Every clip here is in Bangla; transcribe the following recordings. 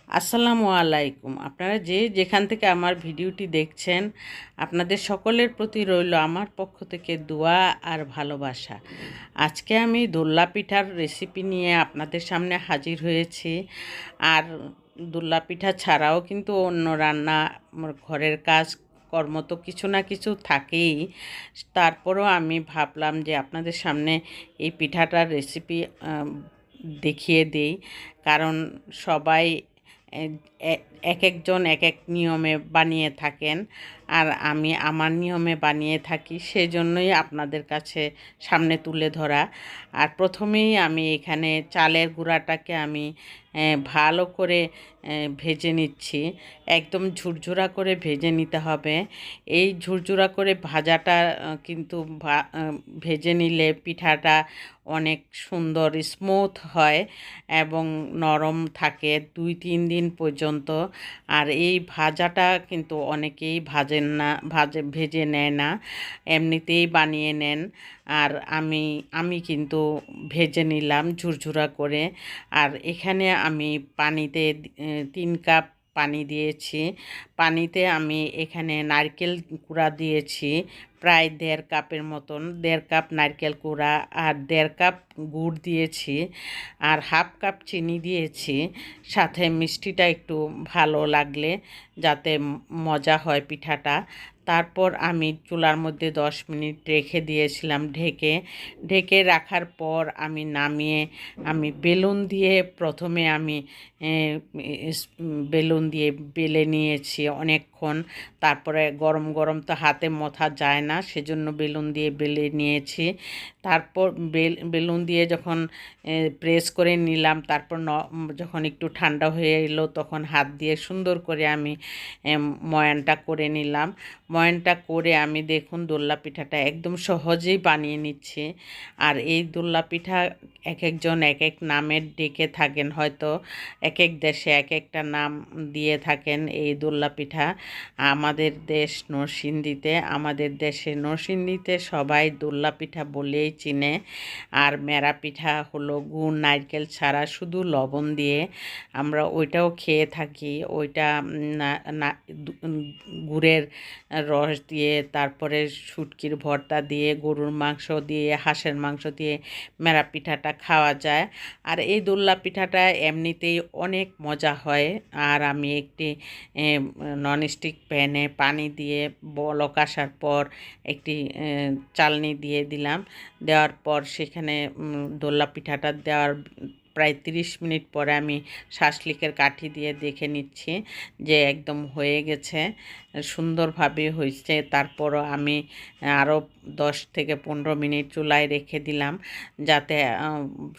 আসসালামু আলাইকুম। আপনারা যে যেখান থেকে আমার ভিডিওটি দেখছেন, আপনাদের সকলের প্রতি রইল আমার পক্ষ থেকে দোয়া আর ভালোবাসা। আজকে আমি দোল্লা পিঠার রেসিপি নিয়ে আপনাদের সামনে হাজির হয়েছি। আর দোল্লা পিঠা ছাড়াও কিন্তু অন্য রান্না, আমার ঘরের কাজ কর্ম তো কিছু না কিছু থাকেই। তারপরও আমি ভাবলাম যে আপনাদের সামনে এই পিঠাটার রেসিপি দেখিয়ে দিই, কারণ সবাই এক একজন এক এক নিয়মে বানিয়ে থাকেন, আর আমি আমার নিয়মে বানিয়ে থাকি, সেজন্যই আপনাদের কাছে সামনে তুলে ধরা। আর প্রথমেই আমি এখানে চালের গুঁড়াটাকে আমি ভালো করে ভেজে নিচ্ছি। একদম ঝুরঝুরা করে ভেজে নিতে হবে। এই ঝুরঝুরা করে ভাজাটা কিন্তু ভেজে নিলে পিঠাটা অনেক সুন্দর স্মুথ হয় এবং নরম থাকে 2-3 দিন পর্যন্ত। আর এই ভাজাটা কিন্তু অনেকেই ভেজে নেয় না, এমনিতেই বানিয়ে নেন। আর আমি কিন্তু ভেজে নিলাম ঝুরঝুরা করে। আর এখানে আমি পানিতে 3 কাপ পানি দিয়েছি। পানিতে আমি এখানে নারকেল কুড়া দিয়েছি প্রায় 1.5 কাপের মতন, 1.5 কাপ নারকেল কুড়া আর 1.5 কাপ গুড় দিয়েছি, আর 1/2 কাপ চিনি দিয়েছি, সাথে মিষ্টিটা একটু ভালো লাগলে যাতে মজা হয় পিঠাটা। তারপর আমি চুলার মধ্যে 10 মিনিট রেখে দিয়েছিলাম ঢেকে। ঢেকে রাখার পর আমি নামিয়ে আমি বেলুন দিয়ে প্রথমে আমি বেলুন দিয়ে বেলে নিয়েছি অনেকক্ষণ। তারপরে গরম গরম তো হাতে মথা যায় না, সেজন্য বেলুন দিয়ে বেলে নিয়েছি। তারপর বেলুন দিয়ে যখন প্রেস করে নিলাম, তারপর যখন একটু ঠান্ডা হয়ে এলো তখন হাত দিয়ে সুন্দর করে আমি ময়ানটা করে নিলাম। ময়ানটা করে আমি দেখুন দোল্লা পিঠাটা একদম সহজেই বানিয়ে নিচ্ছি। আর এই দোল্লা পিঠা এক একজন এক এক নামের ডেকে থাকেন, হয়তো এক এক দেশে এক একটা নাম দিয়ে থাকেন এই দোল্লা পিঠা। আমাদের দেশে নরসিংদীতে সবাই দোল্লা পিঠা বলেই চিনে। আর মেরা পিঠা হলো গুড় নারকেল ছাড়া শুধু লবণ দিয়ে, আমরা ওইটাও খেয়ে থাকি। ওইটা গুড়ের রস দিয়ে, তারপরে শুটকির ভর্তা দিয়ে, গরুর মাংস দিয়ে, হাঁসের মাংস দিয়ে মেরা পিঠাটা খাওয়া যায়। আর এই দোল্লা পিঠাটা এমনিতেই অনেক মজা হয়। আর আমি একটি ননস্টিক প্যানে পানি দিয়ে বলক আসার পর একটি চালনি দিয়ে দিলাম। দেওয়ার পর সেখানে দোল্লা পিঠাটা দেওয়ার প্রায় 30 মিনিট পরে আমি শাসলিকের কাঠি দিয়ে দেখে নিচ্ছি যে একদম হয়ে গেছে, সুন্দরভাবে হয়েছে। তারপরও আমি আরও 10 থেকে 15 মিনিট চুলায় রেখে দিলাম যাতে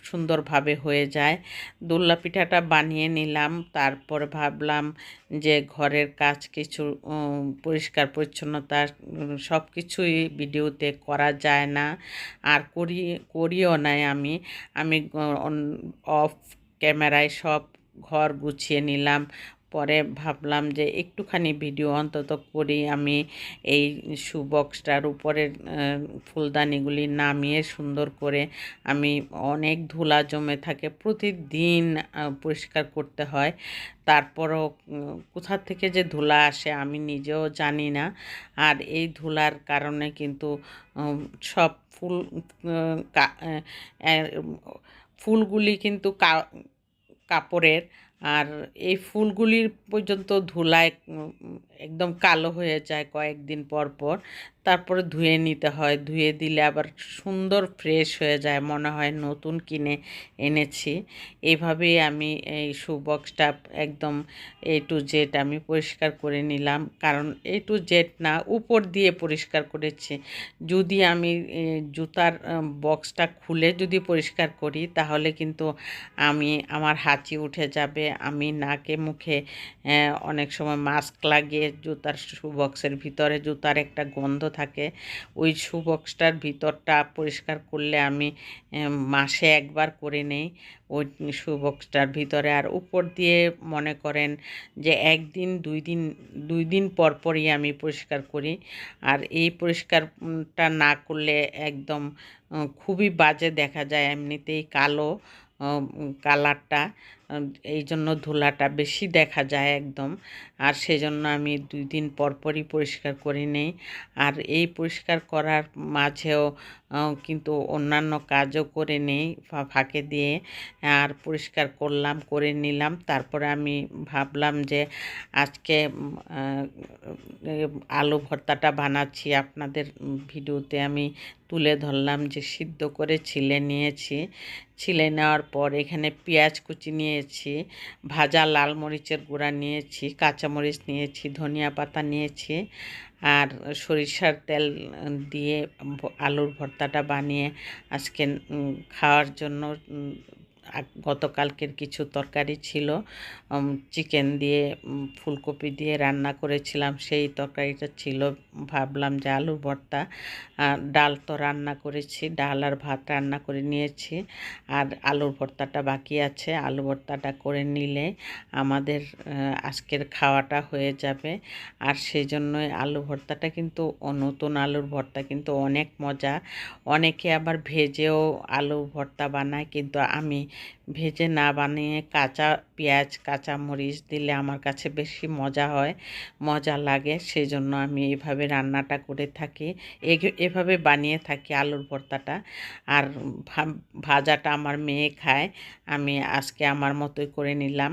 সুন্দরভাবে হয়ে যায়। দোল্লা পিঠাটা বানিয়ে নিলাম। তারপর ভাবলাম যে ঘরের কাজ কিছু পরিষ্কার পরিচ্ছন্নতা সব কিছুই ভিডিওতে করা যায় না, আর করিও নাই। আমি অফ ক্যামেরায় সব ঘর গুছিয়ে নিলাম। পরে ভাবলাম যে একটুখানি ভিডিও অন্তত করি। আমি এই শু বক্সটার উপরের ফুলদানিগুলি নামিয়ে সুন্দর করে, আমি অনেক ধুলা জমে থাকে, প্রতিদিন পরিষ্কার করতে হয়। তারপরও কোথা থেকে যে ধুলা আসে আমি নিজেও জানি না। আর এই ধুলার কারণে কিন্তু সব ফুলগুলি কিন্তু কাপড়ের, আর এই ফুলগুলির পর্যন্ত ধুলায় একদম কালো হয়ে যায় কয়েকদিন পর পর। তারপরে ধুয়ে নিতে হয়, ধুয়ে দিলে আবার সুন্দর ফ্রেশ হয়ে যায়, মনে হয় নতুন কিনে এনেছি। এইভাবেই আমি এই শু বক্সটা একদম A to Z আমি পরিষ্কার করে নিলাম, কারণ A to Z না, উপর দিয়ে পরিষ্কার করেছি। যদি আমি জুতার বক্সটা খুলে যদি পরিষ্কার করি তাহলে কিন্তু আমার হাঁচি উঠে যাবে। আমি নাকে মুখে অনেক সময় মাস্ক লাগিয়ে জুতার শু বক্সের ভিতরে জুতার একটা গন্ধ থাকে, ওই শু বক্সটার ভিতরটা পরিষ্কার করলে আমি মাসে একবার করে নেই ওই শু বক্সটার ভিতরে। আর উপর দিয়ে মনে করেন যে 1-2 দিন পর পরই আমি পরিষ্কার করি। আর এই পরিষ্কারটা না করলে একদম খুবই বাজে দেখা যায়, এমনিতেই কালো কালারটা। এই জন্য ধুলাটা বেশি দেখা যায় একদম। আর সেজন্য আমি 2 দিন পর পরই পরিষ্কার করে নেই। আর এই পরিষ্কার করার মাঝেও কিন্তু অন্যান্য কাজও করে নেই ফাঁকে দিয়ে। আর পরিষ্কার করলাম, করে নিলাম। তারপরে আমি ভাবলাম যে আজকে আলু ভর্তাটা বানাচ্ছি, আপনাদের ভিডিওতে আমি তুলে ধরলাম যে সিদ্ধ করে ছিলে নিয়েছি। ছিলে নেওয়ার পর এখানে পেঁয়াজ কুচি নিয়েছি, ভাজা লাল মরিচের গুঁড়া নিয়েছি, কাঁচামরিচ নিয়েছি, ধনিয়া পাতা নিয়েছি, আর সরিষার তেল দিয়ে আলুর ভর্তাটা বানিয়ে আজকে খাওয়ার জন্য গতকালকের কিছু তরকারি ছিল, চিকেন দিয়ে ফুলকপি দিয়ে রান্না করেছিলাম, সেই তরকারিটা ছিল। ভাবলাম যে আলুর ভর্তা, ডাল তো রান্না করেছি, ডাল আর ভাত রান্না করে নিয়েছি, আর আলুর ভর্তাটা বাকি আছে। আলু ভর্তাটা করে নিলে আমাদের আজকের খাওয়াটা হয়ে যাবে। আর সেই জন্যই আলু ভর্তাটা কিন্তু নতুন আলুর ভর্তা কিন্তু অনেক মজা। অনেকে আবার ভেজেও আলু ভর্তা বানায়, কিন্তু আমি ভেজে না বানিয়ে কাঁচা পেঁয়াজ কাঁচা মরিচ দিলে আমার কাছে বেশি মজা লাগে। সেই জন্য আমি এইভাবে রান্নাটা করে থাকি, এভাবে বানিয়ে থাকি আলুর ভর্তাটা। আর ভাজাটা আমার মেয়ে খায়, আমি আজকে আমার মতোই করে নিলাম।